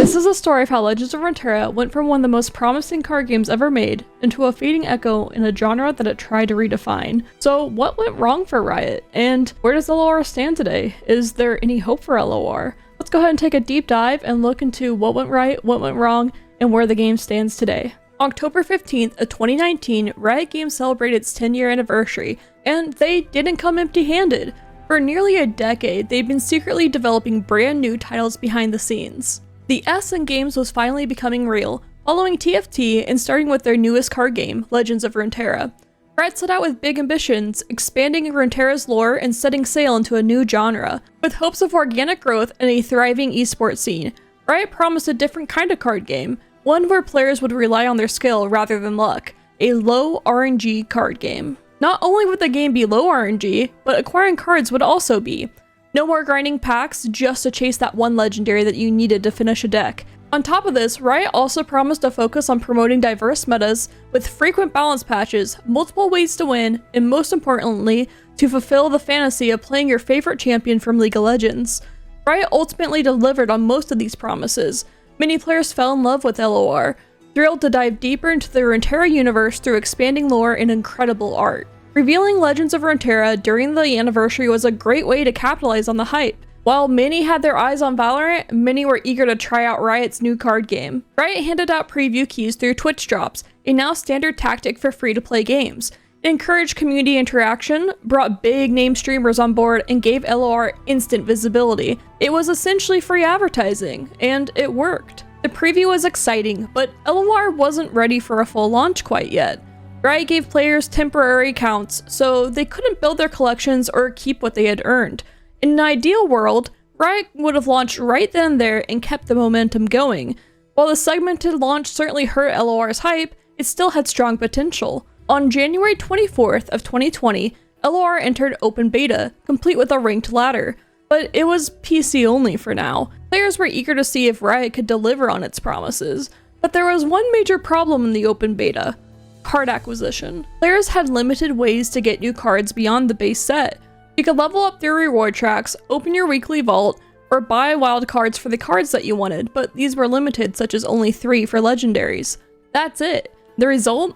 This is a story of how Legends of Runeterra went from one of the most promising card games ever made into a fading echo in a genre that it tried to redefine. So what went wrong for Riot? And where does LOR stand today? Is there any hope for LOR? Let's go ahead and take a deep dive and look into what went right, what went wrong, and where the game stands today. October 15th of 2019, Riot Games celebrated its 10-year anniversary, and they didn't come empty-handed. For nearly a decade, they've been secretly developing brand new titles behind the scenes. The S in games was finally becoming real, following TFT and starting with their newest card game, Legends of Runeterra. Riot set out with big ambitions, expanding Runeterra's lore and setting sail into a new genre. With hopes of organic growth and a thriving esports scene, Riot promised a different kind of card game, one where players would rely on their skill rather than luck, a low RNG card game. Not only would the game be low RNG, but acquiring cards would also be. No more grinding packs just to chase that one legendary that you needed to finish a deck. On top of this, Riot also promised a focus on promoting diverse metas with frequent balance patches, multiple ways to win, and most importantly, to fulfill the fantasy of playing your favorite champion from League of Legends. Riot ultimately delivered on most of these promises. Many players fell in love with LOR, thrilled to dive deeper into the Runeterra universe through expanding lore and incredible art. Revealing Legends of Runeterra during the anniversary was a great way to capitalize on the hype. While many had their eyes on Valorant, many were eager to try out Riot's new card game. Riot handed out preview keys through Twitch drops, a now standard tactic for free-to-play games. It encouraged community interaction, brought big-name streamers on board, and gave LOR instant visibility. It was essentially free advertising, and it worked. The preview was exciting, but LOR wasn't ready for a full launch quite yet. Riot gave players temporary accounts, so they couldn't build their collections or keep what they had earned. In an ideal world, Riot would have launched right then and there and kept the momentum going. While the segmented launch certainly hurt LOR's hype, it still had strong potential. On January 24th of 2020, LOR entered open beta, complete with a ranked ladder. But it was PC only for now. Players were eager to see if Riot could deliver on its promises. But there was one major problem in the open beta: card acquisition. Players had limited ways to get new cards beyond the base set. You could level up through reward tracks, open your weekly vault, or buy wild cards for the cards that you wanted, but these were limited, such as only 3 for legendaries. That's it. The result?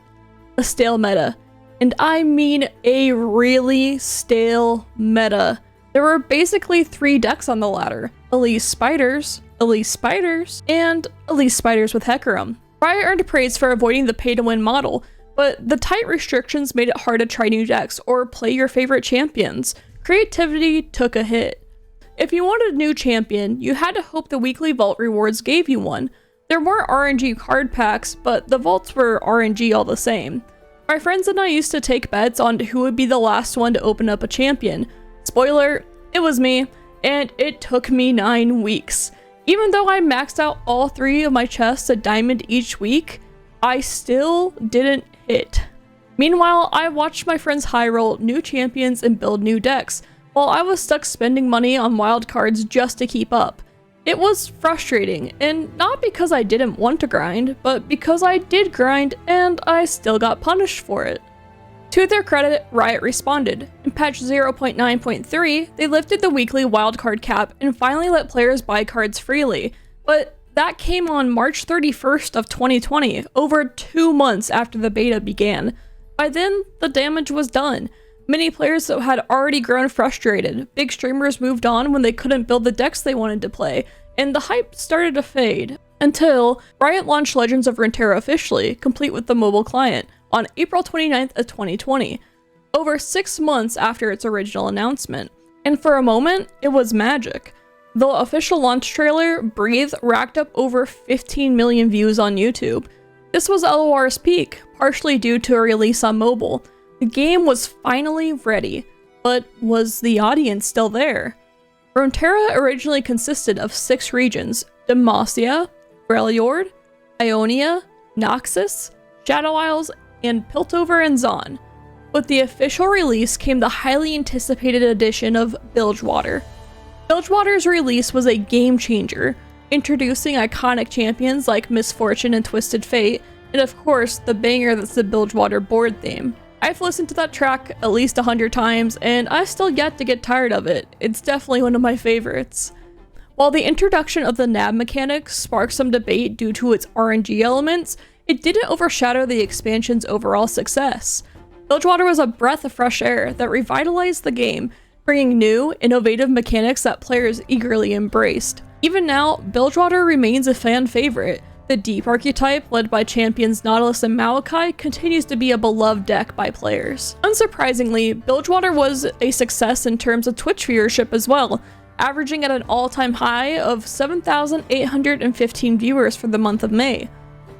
A stale meta. And I mean a really stale meta. There were basically 3 decks on the ladder: Elise Spiders, and Elise Spiders with Hecarim. Riot earned praise for avoiding the pay-to-win model, but the tight restrictions made it hard to try new decks or play your favorite champions. Creativity took a hit. If you wanted a new champion, you had to hope the weekly vault rewards gave you one. There were RNG card packs, but the vaults were RNG all the same. My friends and I used to take bets on who would be the last one to open up a champion. Spoiler, it was me, and it took me 9 weeks. Even though I maxed out all 3 of my chests at diamond each week, I still didn't hit. Meanwhile, I watched my friends high roll new champions and build new decks, while I was stuck spending money on wild cards just to keep up. It was frustrating, and not because I didn't want to grind, but because I did grind and I still got punished for it. To their credit, Riot responded. In patch 0.9.3, they lifted the weekly wildcard cap and finally let players buy cards freely, but that came on March 31st of 2020, over 2 months after the beta began. By then, the damage was done. Many players had already grown frustrated, big streamers moved on when they couldn't build the decks they wanted to play, and the hype started to fade. Until Riot launched Legends of Runeterra officially, complete with the mobile client, on April 29th of 2020, over 6 months after its original announcement. And for a moment, it was magic. The official launch trailer, Breathe, racked up over 15 million views on YouTube. This was LOR's peak, partially due to a release on mobile. The game was finally ready, but was the audience still there? Runeterra originally consisted of 6 regions: Demacia, Freljord, Ionia, Noxus, Shadow Isles, and Piltover and Zaun. With the official release came the highly anticipated addition of Bilgewater. Bilgewater's release was a game changer, introducing iconic champions like Misfortune and Twisted Fate, and of course the banger that's the Bilgewater board theme. I've listened to that track at least 100 times, and I've still yet to get tired of it. It's definitely one of my favorites. While the introduction of the nab mechanic sparked some debate due to its RNG elements, it didn't overshadow the expansion's overall success. Bilgewater was a breath of fresh air that revitalized the game, bringing new, innovative mechanics that players eagerly embraced. Even now, Bilgewater remains a fan favorite. The deep archetype, led by champions Nautilus and Maokai, continues to be a beloved deck by players. Unsurprisingly, Bilgewater was a success in terms of Twitch viewership as well, averaging at an all-time high of 7,815 viewers for the month of May.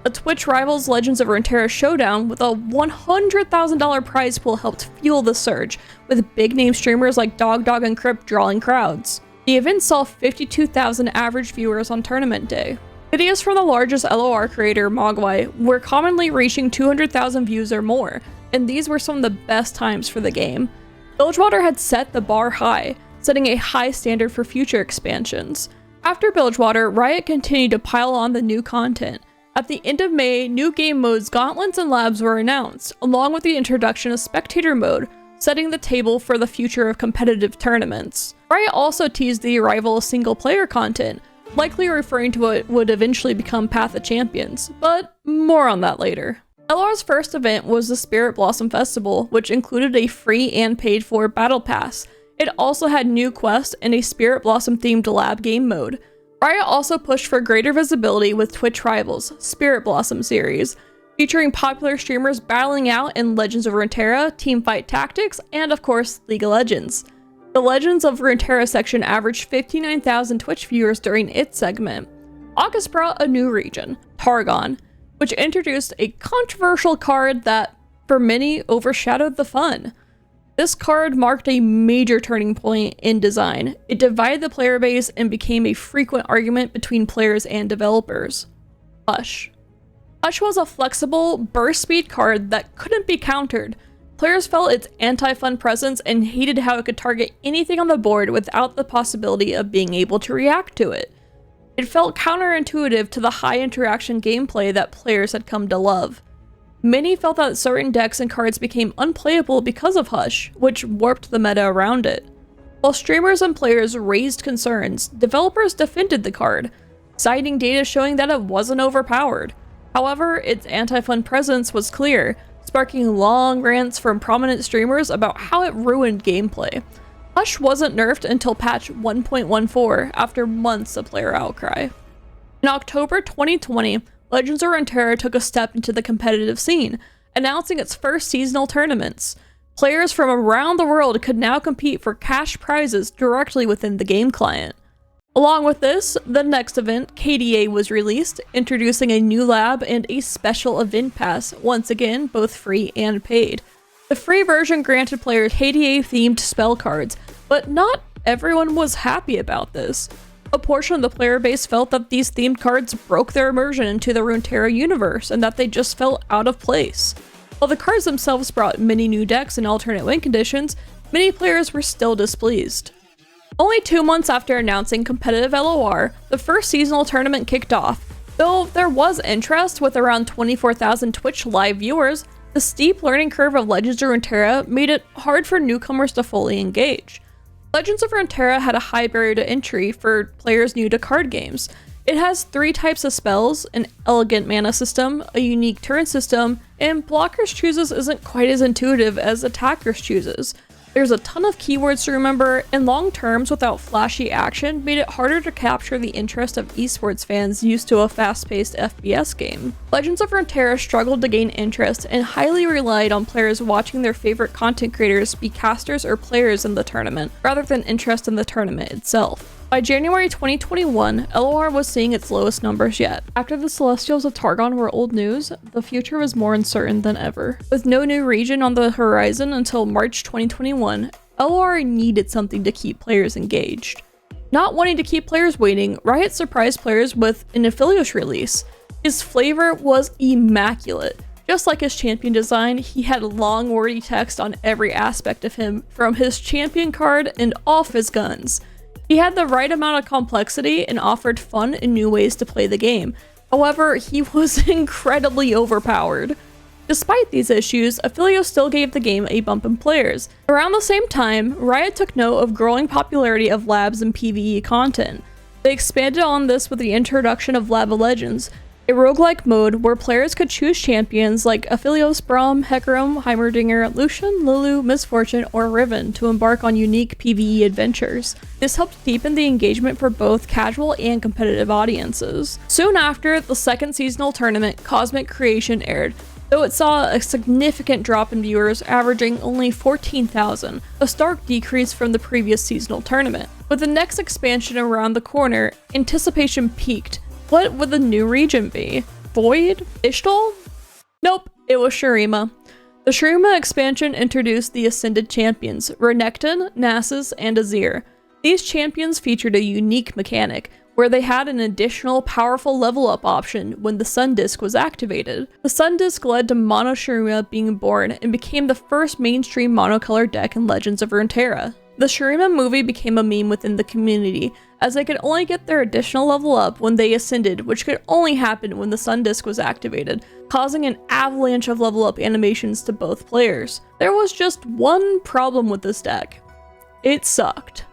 A Twitch rivals Legends of Runeterra showdown with a $100,000 prize pool helped fuel the surge, with big-name streamers like Dog and Crypt drawing crowds. The event saw 52,000 average viewers on tournament day. Videos from the largest LOR creator, Mogwai, were commonly reaching 200,000 views or more, and these were some of the best times for the game. Bilgewater had set the bar high, setting a high standard for future expansions. After Bilgewater, Riot continued to pile on the new content. At the end of May, new game modes Gauntlets and Labs were announced, along with the introduction of Spectator mode, setting the table for the future of competitive tournaments. Riot also teased the arrival of single-player content, likely referring to what would eventually become Path of Champions, but more on that later. LR's first event was the Spirit Blossom Festival, which included a free and paid-for Battle Pass. It also had new quests and a Spirit Blossom-themed lab game mode. Riot also pushed for greater visibility with Twitch rivals, Spirit Blossom series, featuring popular streamers battling out in Legends of Runeterra, Teamfight Tactics, and of course, League of Legends. The Legends of Runeterra section averaged 59,000 Twitch viewers during its segment. August brought a new region, Targon, which introduced a controversial card that, for many, overshadowed the fun. This card marked a major turning point in design. It divided the player base and became a frequent argument between players and developers. Hush. Hush was a flexible, burst speed card that couldn't be countered. Players felt its anti-fun presence and hated how it could target anything on the board without the possibility of being able to react to it. It felt counterintuitive to the high interaction gameplay that players had come to love. Many felt that certain decks and cards became unplayable because of Hush, which warped the meta around it. While streamers and players raised concerns, developers defended the card, citing data showing that it wasn't overpowered. However, its anti-fun presence was clear, sparking long rants from prominent streamers about how it ruined gameplay. Hush wasn't nerfed until patch 1.14 after months of player outcry. In October 2020, Legends of Runeterra took a step into the competitive scene, announcing its first seasonal tournaments. Players from around the world could now compete for cash prizes directly within the game client. Along with this, the next event, KDA, was released, introducing a new lab and a special event pass, once again both free and paid. The free version granted players KDA-themed spell cards, but not everyone was happy about this. A portion of the player base felt that these themed cards broke their immersion into the Runeterra universe and that they just felt out of place. While the cards themselves brought many new decks and alternate win conditions, many players were still displeased. Only 2 months after announcing competitive LOR, the first seasonal tournament kicked off. Though there was interest with around 24,000 Twitch live viewers, the steep learning curve of Legends of Runeterra made it hard for newcomers to fully engage. Legends of Runeterra had a high barrier to entry for players new to card games. It has 3 types of spells, an elegant mana system, a unique turn system, and Blockers Chooses isn't quite as intuitive as Attackers Chooses. There's a ton of keywords to remember, and long terms without flashy action made it harder to capture the interest of esports fans used to a fast-paced FPS game. Legends of Runeterra struggled to gain interest and highly relied on players watching their favorite content creators be casters or players in the tournament, rather than interest in the tournament itself. By January 2021, LOR was seeing its lowest numbers yet. After the Celestials of Targon were old news, the future was more uncertain than ever. With no new region on the horizon until March 2021, LOR needed something to keep players engaged. Not wanting to keep players waiting, Riot surprised players with an Aphelios release. His flavor was immaculate. Just like his champion design, he had long wordy text on every aspect of him, from his champion card and off his guns. He had the right amount of complexity and offered fun and new ways to play the game. However, he was incredibly overpowered. Despite these issues, Aphelios still gave the game a bump in players. Around the same time, Riot took note of growing popularity of labs and PvE content. They expanded on this with the introduction of Lava Legends, a roguelike mode where players could choose champions like Aphelios, Braum, Hecarim, Heimerdinger, Lucian, Lulu, Misfortune, or Riven to embark on unique PvE adventures. This helped deepen the engagement for both casual and competitive audiences. Soon after, the second seasonal tournament, Cosmic Creation, aired, though it saw a significant drop in viewers, averaging only 14,000, a stark decrease from the previous seasonal tournament. With the next expansion around the corner, anticipation peaked. What would the new region be? Void? Ishtal? Nope, it was Shurima. The Shurima expansion introduced the Ascended champions, Renekton, Nasus, and Azir. These champions featured a unique mechanic, where they had an additional powerful level up option when the Sun Disk was activated. The Sun Disk led to Mono Shurima being born and became the first mainstream monocolor deck in Legends of Runeterra. The Shurima movie became a meme within the community, as they could only get their additional level up when they ascended, which could only happen when the Sun Disk was activated, causing an avalanche of level up animations to both players. There was just one problem with this deck. It sucked.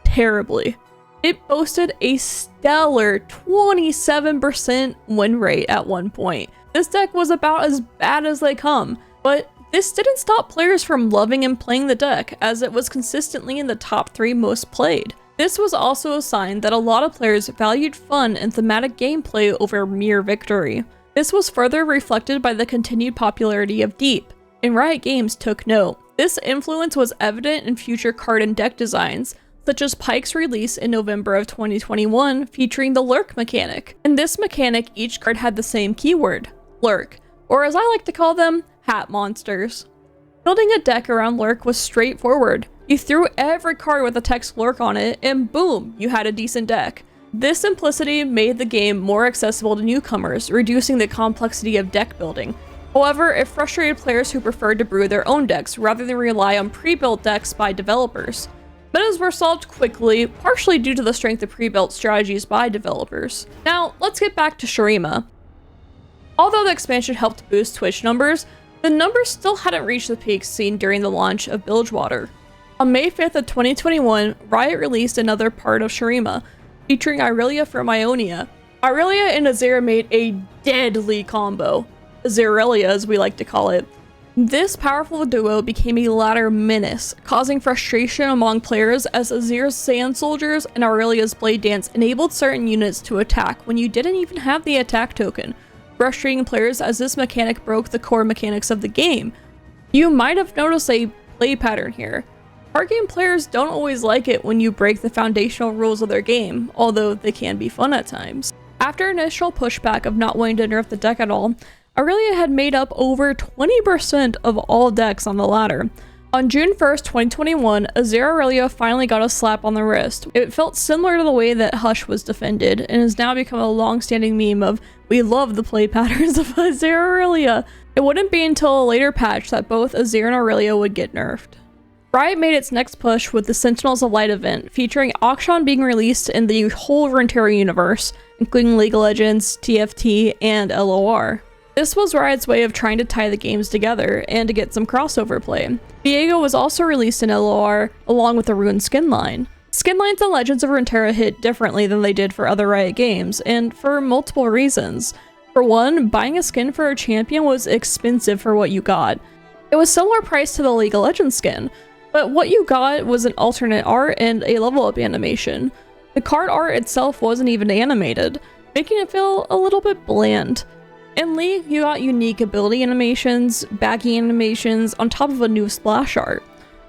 Terribly. It boasted a stellar 27% win rate at one point. This deck was about as bad as they come, but this didn't stop players from loving and playing the deck, as it was consistently in the top 3 most played. This was also a sign that a lot of players valued fun and thematic gameplay over mere victory. This was further reflected by the continued popularity of Deep, and Riot Games took note. This influence was evident in future card and deck designs, such as Pyke's release in November of 2021 featuring the Lurk mechanic. In this mechanic, each card had the same keyword, Lurk, or as I like to call them, hat monsters. Building a deck around Lurk was straightforward. You threw every card with the text Lurk on it, and boom, you had a decent deck. This simplicity made the game more accessible to newcomers, reducing the complexity of deck building. However, it frustrated players who preferred to brew their own decks rather than rely on pre-built decks by developers. Metas were solved quickly, partially due to the strength of pre-built strategies by developers. Now, let's get back to Shurima. Although the expansion helped boost Twitch numbers, the numbers still hadn't reached the peaks seen during the launch of Bilgewater. On May 5th of 2021, Riot released another part of Shurima, featuring Irelia from Ionia. Irelia and Azir made a deadly combo, Azirelia as we like to call it. This powerful duo became a ladder menace, causing frustration among players as Azir's Sand Soldiers and Aurelia's Blade Dance enabled certain units to attack when you didn't even have the attack token, frustrating players as this mechanic broke the core mechanics of the game. You might have noticed a play pattern here. Card game players don't always like it when you break the foundational rules of their game, although they can be fun at times. After initial pushback of not wanting to nerf the deck at all, Aurelia had made up over 20% of all decks on the ladder. On June 1st, 2021, Azir Aurelia finally got a slap on the wrist. It felt similar to the way that Hush was defended, and has now become a long-standing meme of, we love the play patterns of Azir Aurelia. It wouldn't be until a later patch that both Azir and Aurelia would get nerfed. Riot made its next push with the Sentinels of Light event, featuring Akshan being released in the whole Runeterra universe, including League of Legends, TFT, and LOR. This was Riot's way of trying to tie the games together and to get some crossover play. Viego was also released in LOR along with the Rune skin line. Skin lines in Legends of Runeterra hit differently than they did for other Riot games, and for multiple reasons. For one, buying a skin for a champion was expensive for what you got. It was similar price to the League of Legends skin, but what you got was an alternate art and a level up animation. The card art itself wasn't even animated, making it feel a little bit bland. In League, you got unique ability animations, baggy animations, on top of a new splash art.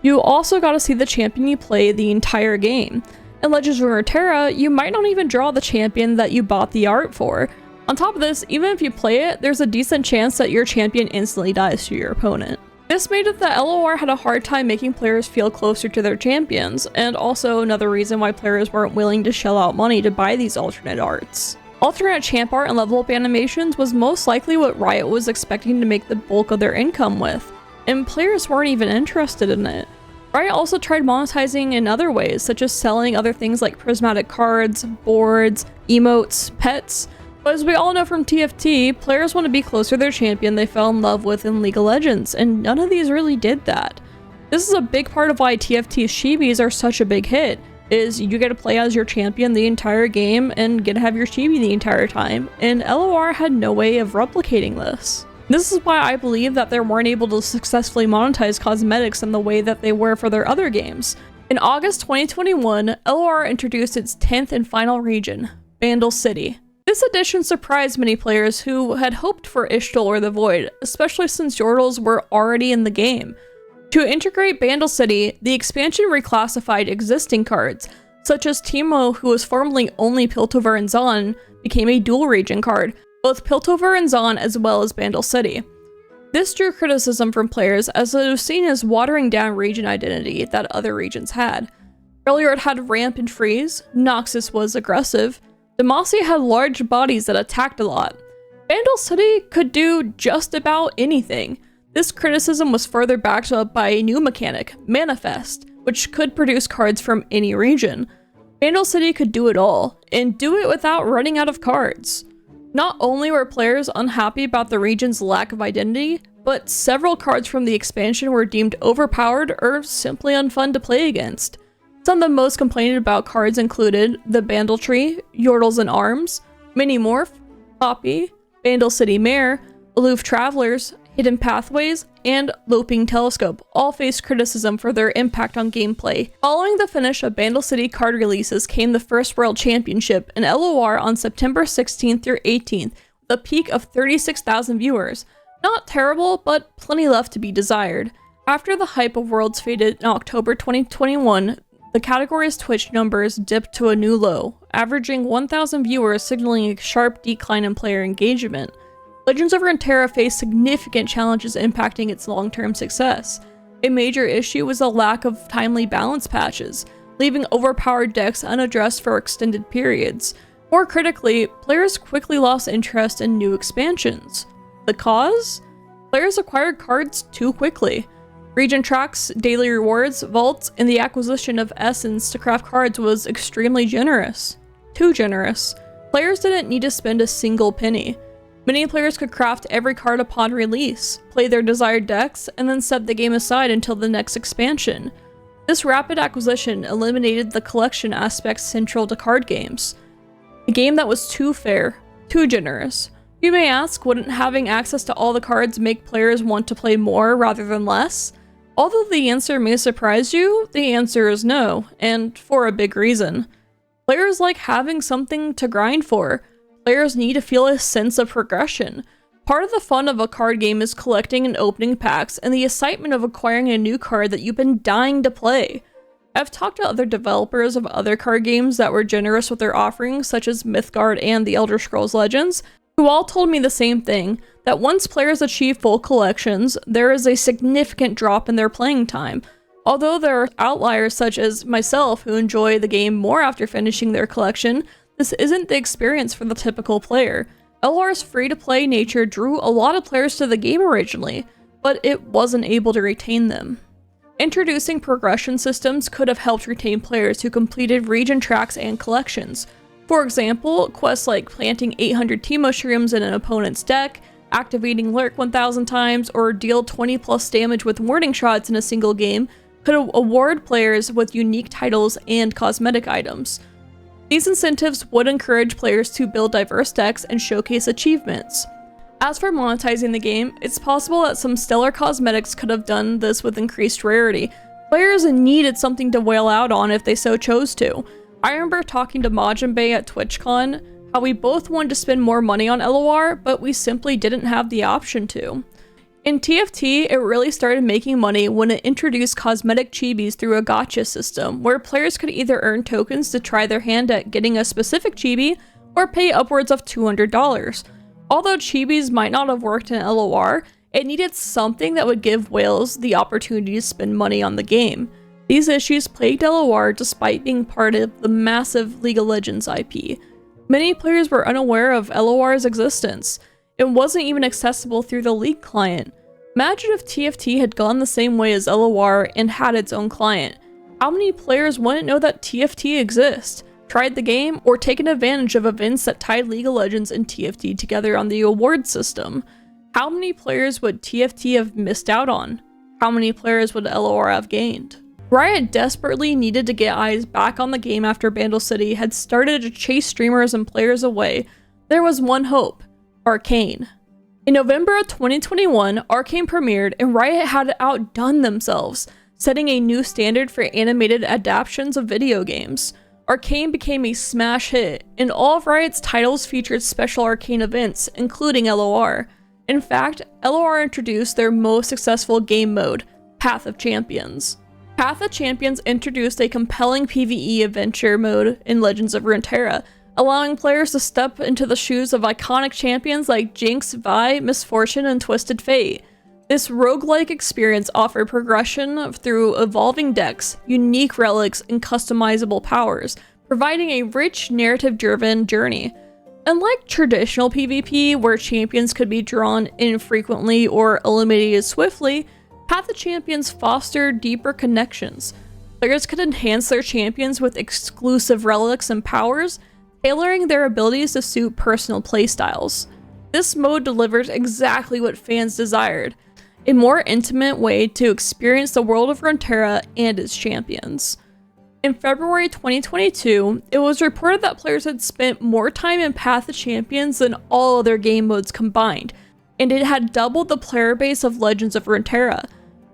You also got to see the champion you play the entire game. In Legends of Runeterra, you might not even draw the champion that you bought the art for. On top of this, even if you play it, there's a decent chance that your champion instantly dies to your opponent. This made it that LOR had a hard time making players feel closer to their champions, and also another reason why players weren't willing to shell out money to buy these alternate arts. Alternate champ art and level up animations was most likely what Riot was expecting to make the bulk of their income with, and players weren't even interested in it. Riot also tried monetizing in other ways, such as selling other things like prismatic cards, boards, emotes, pets, but as we all know from TFT, players want to be closer to their champion they fell in love with in League of Legends, and none of these really did that. This is a big part of why TFT's Shibis are such a big hit. is you get to play as your champion the entire game and get to have your chibi the entire time, and LOR had no way of replicating this. This is why I believe that they weren't able to successfully monetize cosmetics in the way that they were for their other games. In August 2021, LOR introduced its 10th and final region, Bandle City. This addition surprised many players who had hoped for Ishtal or the Void, especially since Yordles were already in the game. To integrate Bandle City, the expansion reclassified existing cards, such as Teemo, who was formerly only Piltover and Zaun, became a dual region card, both Piltover and Zaun as well as Bandle City. This drew criticism from players as it was seen as watering down region identity that other regions had. Earlier it had Ramp and Freeze, Noxus was aggressive, Demacia had large bodies that attacked a lot. Bandle City could do just about anything. This criticism was further backed up by a new mechanic, Manifest, which could produce cards from any region. Bandle City could do it all, and do it without running out of cards. Not only were players unhappy about the region's lack of identity, but several cards from the expansion were deemed overpowered or simply unfun to play against. Some of the most complained about cards included the Bandle Tree, Yordles and Arms, Mini Morph, Poppy, Bandle City Mare, Aloof Travelers, Hidden Pathways, and Loping Telescope all faced criticism for their impact on gameplay. Following the finish of Bandle City card releases came the first World Championship in LOR on September 16th through 18th, with a peak of 36,000 viewers. Not terrible, but plenty left to be desired. After the hype of Worlds faded in October 2021, the category's Twitch numbers dipped to a new low, averaging 1,000 viewers, signaling a sharp decline in player engagement. Legends of Runeterra faced significant challenges impacting its long-term success. A major issue was a lack of timely balance patches, leaving overpowered decks unaddressed for extended periods. More critically, players quickly lost interest in new expansions. The cause? Players acquired cards too quickly. Region tracks, daily rewards, vaults, and the acquisition of essence to craft cards was extremely generous. Too generous. Players didn't need to spend a single penny. Many players could craft every card upon release, play their desired decks, and then set the game aside until the next expansion. This rapid acquisition eliminated the collection aspects central to card games. A game that was too fair, too generous. You may ask, wouldn't having access to all the cards make players want to play more rather than less? Although the answer may surprise you, the answer is no, and for a big reason. Players like having something to grind for. Players need to feel a sense of progression. Part of the fun of a card game is collecting and opening packs and the excitement of acquiring a new card that you've been dying to play. I've talked to other developers of other card games that were generous with their offerings, such as Mythgard and the Elder Scrolls Legends, who all told me the same thing, that once players achieve full collections, there is a significant drop in their playing time. Although there are outliers such as myself who enjoy the game more after finishing their collection, this isn't the experience for the typical player. LR's free-to-play nature drew a lot of players to the game originally, but it wasn't able to retain them. Introducing progression systems could have helped retain players who completed region tracks and collections. For example, quests like planting 800 Teemo shrooms in an opponent's deck, activating Lurk 1000 times, or deal 20 plus damage with warning shots in a single game could award players with unique titles and cosmetic items. These incentives would encourage players to build diverse decks and showcase achievements. As for monetizing the game, it's possible that some stellar cosmetics could have done this with increased rarity. Players needed something to wail out on if they so chose to. I remember talking to Majinbei at TwitchCon, how we both wanted to spend more money on LOR, but we simply didn't have the option to. In TFT, it really started making money when it introduced cosmetic chibis through a gacha system, where players could either earn tokens to try their hand at getting a specific chibi, or pay upwards of $200. Although chibis might not have worked in LOR, it needed something that would give whales the opportunity to spend money on the game. These issues plagued LOR despite being part of the massive League of Legends IP. Many players were unaware of LOR's existence. It wasn't even accessible through the League client. Imagine if TFT had gone the same way as LOR and had its own client. How many players wouldn't know that TFT exists, tried the game, or taken advantage of events that tied League of Legends and TFT together on the award system? How many players would TFT have missed out on? How many players would LOR have gained? Riot desperately needed to get eyes back on the game after Bandle City had started to chase streamers and players away. There was one hope: Arcane. In November of 2021, Arcane premiered, and Riot had outdone themselves, setting a new standard for animated adaptations of video games. Arcane became a smash hit, and all of Riot's titles featured special Arcane events, including LOR. In fact, LOR introduced their most successful game mode, Path of Champions. Path of Champions introduced a compelling PvE adventure mode in Legends of Runeterra, allowing players to step into the shoes of iconic champions like Jinx, Vi, Misfortune, and Twisted Fate. This roguelike experience offered progression through evolving decks, unique relics, and customizable powers, providing a rich, narrative-driven journey. Unlike traditional PvP, where champions could be drawn infrequently or eliminated swiftly, Path of Champions fostered deeper connections. Players could enhance their champions with exclusive relics and powers, tailoring their abilities to suit personal playstyles. This mode delivers exactly what fans desired: a more intimate way to experience the world of Runeterra and its champions. In February 2022, it was reported that players had spent more time in Path of Champions than all other game modes combined, and it had doubled the player base of Legends of Runeterra.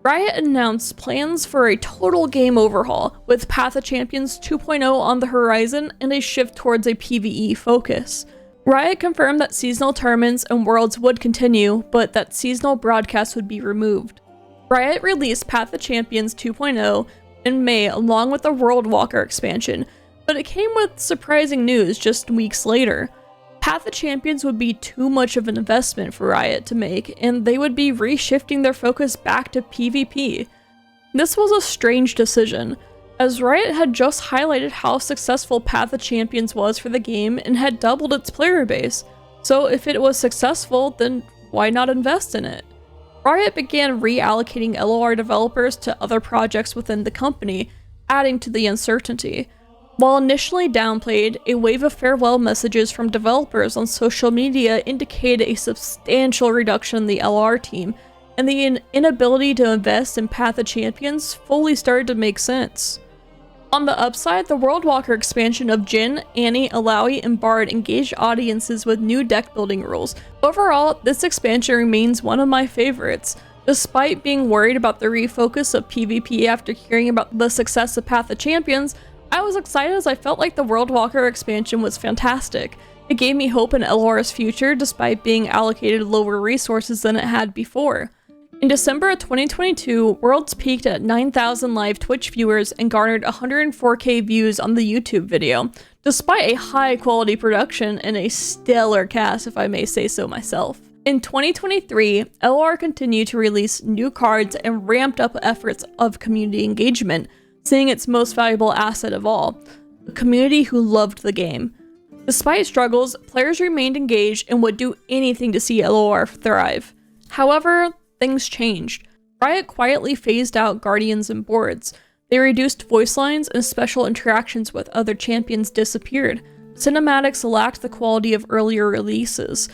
Riot announced plans for a total game overhaul, with Path of Champions 2.0 on the horizon and a shift towards a PvE focus. Riot confirmed that seasonal tournaments and worlds would continue, but that seasonal broadcasts would be removed. Riot released Path of Champions 2.0 in May along with the World Walker expansion, but it came with surprising news just weeks later. Path of Champions would be too much of an investment for Riot to make, and they would be reshifting their focus back to PvP. This was a strange decision, as Riot had just highlighted how successful Path of Champions was for the game and had doubled its player base, so if it was successful, then why not invest in it? Riot began reallocating LOR developers to other projects within the company, adding to the uncertainty. While initially downplayed, a wave of farewell messages from developers on social media indicated a substantial reduction in the LR team, and the inability to invest in Path of Champions fully started to make sense. On the upside, the World Walker expansion of Jhin, Annie, Alawi, and Bard engaged audiences with new deck building rules. Overall, this expansion remains one of my favorites. Despite being worried about the refocus of PvP after hearing about the success of Path of Champions, I was excited as I felt like the World Walker expansion was fantastic. It gave me hope in LR's future despite being allocated lower resources than it had before. In December of 2022, Worlds peaked at 9,000 live Twitch viewers and garnered 104k views on the YouTube video, despite a high-quality production and a stellar cast, if I may say so myself. In 2023, LR continued to release new cards and ramped up efforts of community engagement, seeing its most valuable asset of all, a community who loved the game. Despite struggles, players remained engaged and would do anything to see LOR thrive. However, things changed. Riot quietly phased out Guardians and boards. They reduced voice lines and special interactions with other champions disappeared. Cinematics lacked the quality of earlier releases.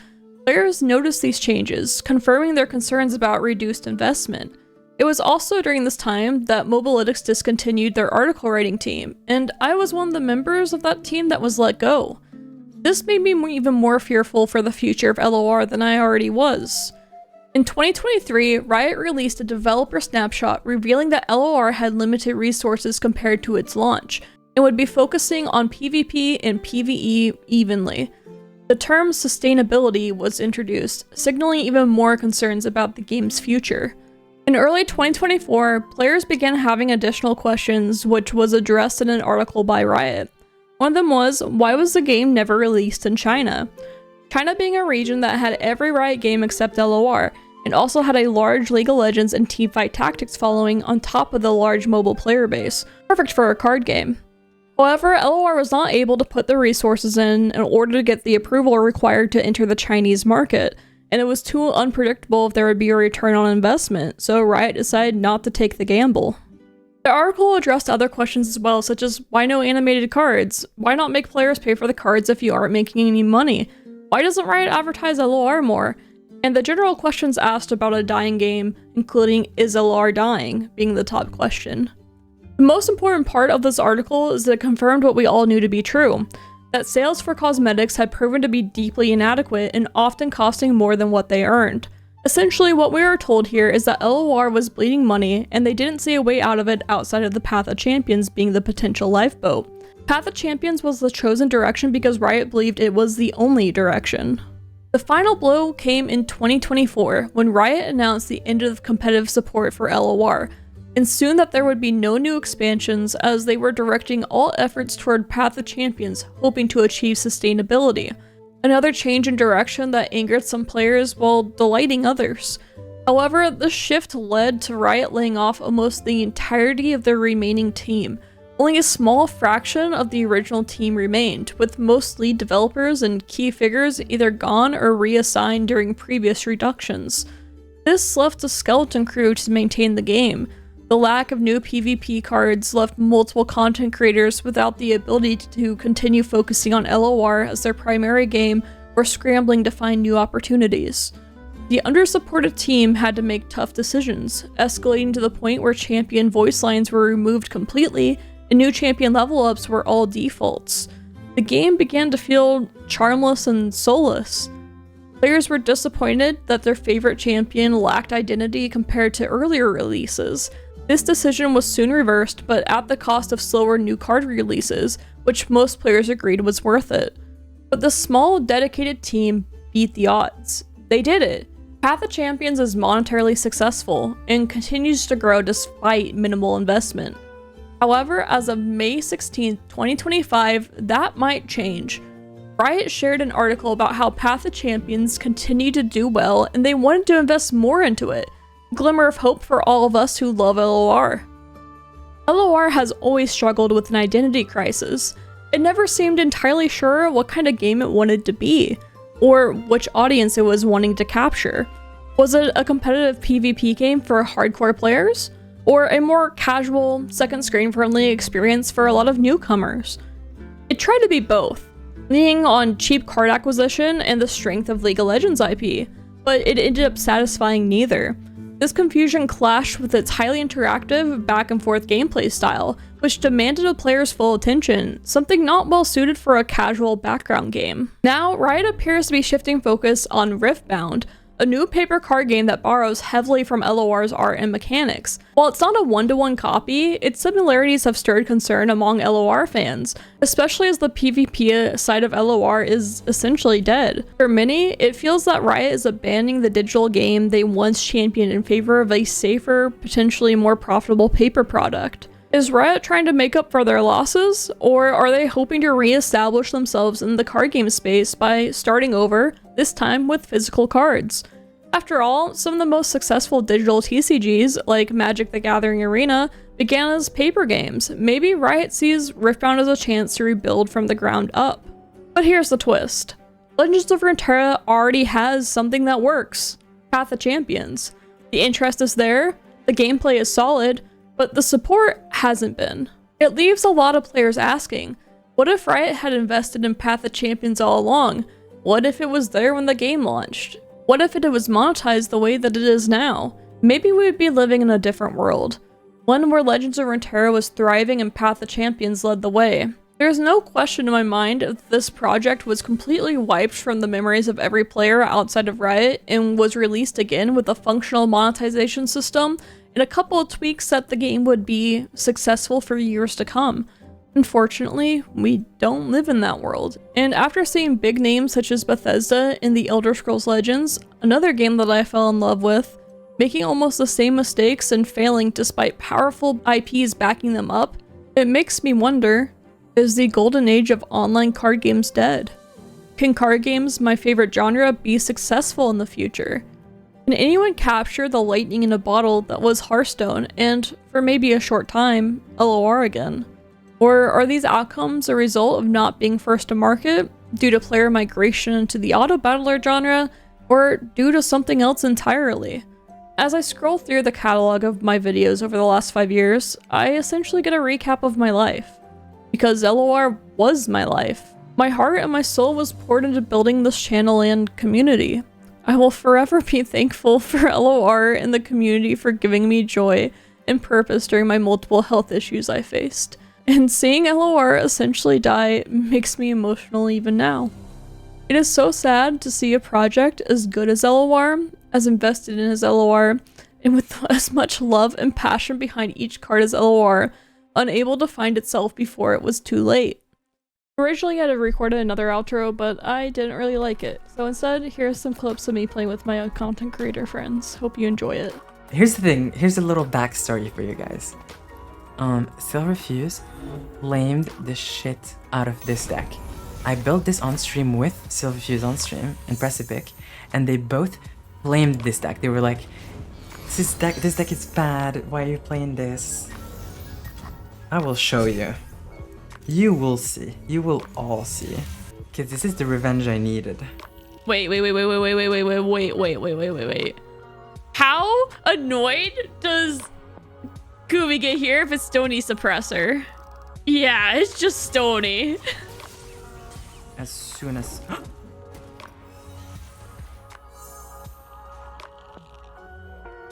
Players noticed these changes, confirming their concerns about reduced investment. It was also during this time that Mobalytics discontinued their article writing team, and I was one of the members of that team that was let go. This made me even more fearful for the future of LOR than I already was. In 2023, Riot released a developer snapshot revealing that LOR had limited resources compared to its launch, and would be focusing on PvP and PvE evenly. The term sustainability was introduced, signaling even more concerns about the game's future. In early 2024, players began having additional questions, which was addressed in an article by Riot. One of them was, why was the game never released in China? China being a region that had every Riot game except LOR, and also had a large League of Legends and Teamfight Tactics following on top of the large mobile player base, perfect for a card game. However, LOR was not able to put the resources in order to get the approval required to enter the Chinese market, and it was too unpredictable if there would be a return on investment, so Riot decided not to take the gamble. The article addressed other questions as well, such as why no animated cards? Why not make players pay for the cards if you aren't making any money? Why doesn't Riot advertise LOR more? And the general questions asked about a dying game, including is LOR dying, being the top question. The most important part of this article is that it confirmed what we all knew to be true, that sales for cosmetics had proven to be deeply inadequate and often costing more than what they earned. Essentially, what we are told here is that LOR was bleeding money, and they didn't see a way out of it outside of the Path of Champions being the potential lifeboat. Path of Champions was the chosen direction because Riot believed it was the only direction. The final blow came in 2024, when Riot announced the end of competitive support for LOR, and soon that there would be no new expansions as they were directing all efforts toward Path of Champions, hoping to achieve sustainability. Another change in direction that angered some players while delighting others. However, this shift led to Riot laying off almost the entirety of their remaining team. Only a small fraction of the original team remained, with most lead developers and key figures either gone or reassigned during previous reductions. This left a skeleton crew to maintain the game. The lack of new PvP cards left multiple content creators without the ability to continue focusing on LOR as their primary game or scrambling to find new opportunities. The undersupported team had to make tough decisions, escalating to the point where champion voice lines were removed completely and new champion level ups were all defaults. The game began to feel charmless and soulless. Players were disappointed that their favorite champion lacked identity compared to earlier releases. This decision was soon reversed, but at the cost of slower new card releases, which most players agreed was worth it. But the small, dedicated team beat the odds. They did it. Path of Champions is monetarily successful and continues to grow despite minimal investment. However, as of May 16, 2025, that might change. Riot shared an article about how Path of Champions continued to do well and they wanted to invest more into it. Glimmer of hope for all of us who love LOR. LOR has always struggled with an identity crisis. It never seemed entirely sure what kind of game it wanted to be, or which audience it was wanting to capture. Was it a competitive PvP game for hardcore players? Or a more casual, second screen friendly experience for a lot of newcomers? It tried to be both, leaning on cheap card acquisition and the strength of League of Legends IP, but it ended up satisfying neither. This confusion clashed with its highly interactive, back-and-forth gameplay style, which demanded a player's full attention, something not well suited for a casual background game. Now, Riot appears to be shifting focus on Riftbound, a new paper card game that borrows heavily from LOR's art and mechanics. While it's not a one-to-one copy, its similarities have stirred concern among LOR fans, especially as the PvP side of LOR is essentially dead. For many, it feels that Riot is abandoning the digital game they once championed in favor of a safer, potentially more profitable paper product. Is Riot trying to make up for their losses, or are they hoping to re-establish themselves in the card game space by starting over, this time with physical cards? After all, some of the most successful digital TCGs, like Magic the Gathering Arena, began as paper games. Maybe Riot sees Riftbound as a chance to rebuild from the ground up. But here's the twist. Legends of Runeterra already has something that works: Path of Champions. The interest is there, the gameplay is solid, but the support hasn't been. It leaves a lot of players asking, what if Riot had invested in Path of Champions all along? What if it was there when the game launched? What if it was monetized the way that it is now? Maybe we would be living in a different world. One where Legends of Runeterra was thriving and Path of Champions led the way. There is no question in my mind if this project was completely wiped from the memories of every player outside of Riot and was released again with a functional monetization system and a couple of tweaks that the game would be successful for years to come. Unfortunately, we don't live in that world. And after seeing big names such as Bethesda in the Elder Scrolls Legends, another game that I fell in love with, making almost the same mistakes and failing despite powerful IPs backing them up, it makes me wonder, is the golden age of online card games dead? Can card games, my favorite genre, be successful in the future? Can anyone capture the lightning in a bottle that was Hearthstone and, for maybe a short time, LOR again? Or are these outcomes a result of not being first to market, due to player migration into the auto-battler genre, or due to something else entirely? As I scroll through the catalog of my videos over the last 5 years, I essentially get a recap of my life. Because LOR was my life. My heart and my soul was poured into building this channel and community. I will forever be thankful for LOR and the community for giving me joy and purpose during my multiple health issues I faced. And seeing LOR essentially die makes me emotional even now. It is so sad to see a project as good as LOR, as invested in as LOR, and with as much love and passion behind each card as LOR, unable to find itself before it was too late. Originally I had recorded another outro, but I didn't really like it. So instead, here's some clips of me playing with my content creator friends. Hope you enjoy it. Here's the thing, here's a little backstory for you guys. Silverfuse flamed the shit out of this deck. I built this on stream with Silverfuse on stream in Precipic, and they both flamed this deck. They were like, this deck is bad, why are you playing this? I will show you. You will see. You will all see. Cause this is the revenge I needed. Wait. How annoyed does Gooby get here if it's Stony Suppressor? Yeah, it's just Stony. As soon as...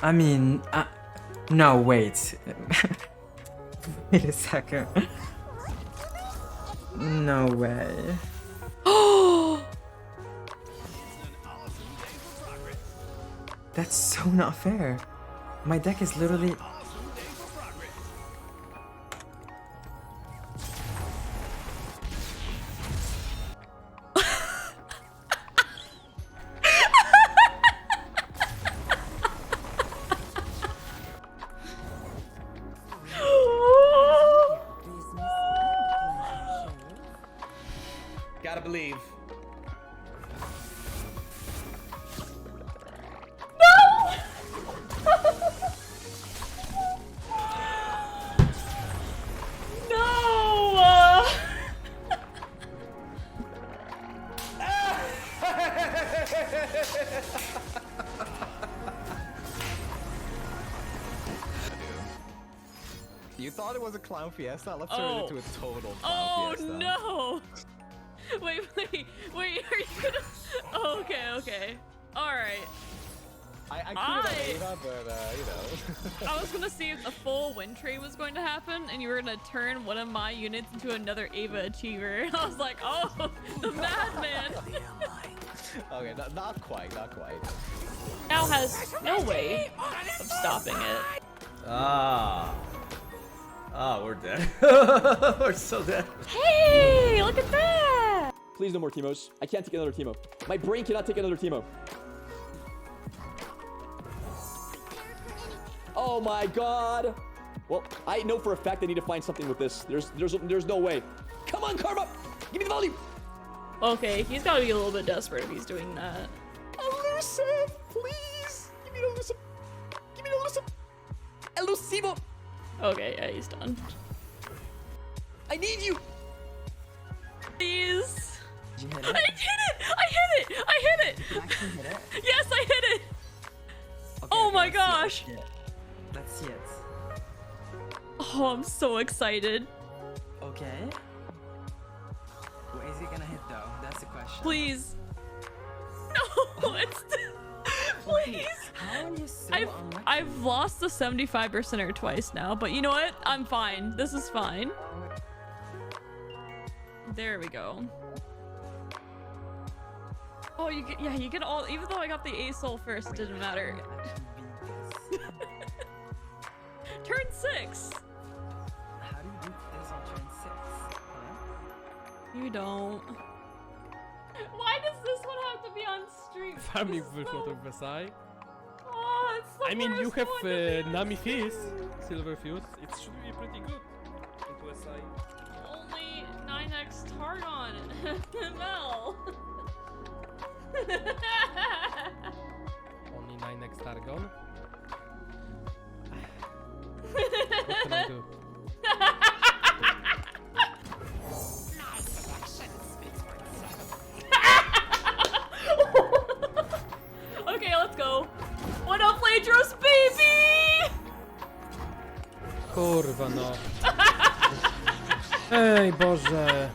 I mean... no, wait. Wait a second. No way. That's so not fair. My deck is literally... Gotta believe. You thought it was a clown fiesta? Let's turn it into a total clown fiesta. Oh no! Wait, are you gonna... Oh, okay. Alright. I could have Ava, but, you know. I was gonna see if the full win trade was going to happen, and you were gonna turn one of my units into another Ava achiever. I was like, oh, the madman! Okay, not quite. Now has no way of stopping it. We're dead. We're so dead. Hey, look at that! Please no more Teemos. I can't take another Teemo. My brain cannot take another Teemo. Oh my god! Well, I know for a fact I need to find something with this. There's no way. Come on, Karma! Give me the volume! Okay, he's gotta be a little bit desperate if he's doing that. Elusive, please! Give me an elusive! Give me an elusive! Elusivo! Okay, yeah, he's done. I need you! Please! Did you hit I it? hit it! Did you actually hit it? Yes, I hit it! Okay, Oh my let's gosh! see it. Let's see it. Oh, I'm so excited. Okay. What is he gonna hit though? That's the question. Please. No, it's... Please. How are you so unlucky? I've lost the 75%er twice now, but you know what? I'm fine. This is fine. There we go. Oh, you get all, even though I got the A-Soul first, it didn't matter. Turn 6. How do you beat this on turn 6? Huh? You don't. Why does this one have to be on stream? Farming wyszło to Versailles. Oh, it's the I mean, you worst have one to be on Nami stream. Fizz, Silverfuse. It should be pretty good into SI. Only 9x Targon. Mel. Only 9x Targon. What can I do? Okay, let's go. What up, Ladros, baby? Kurwa no. Ej Boże.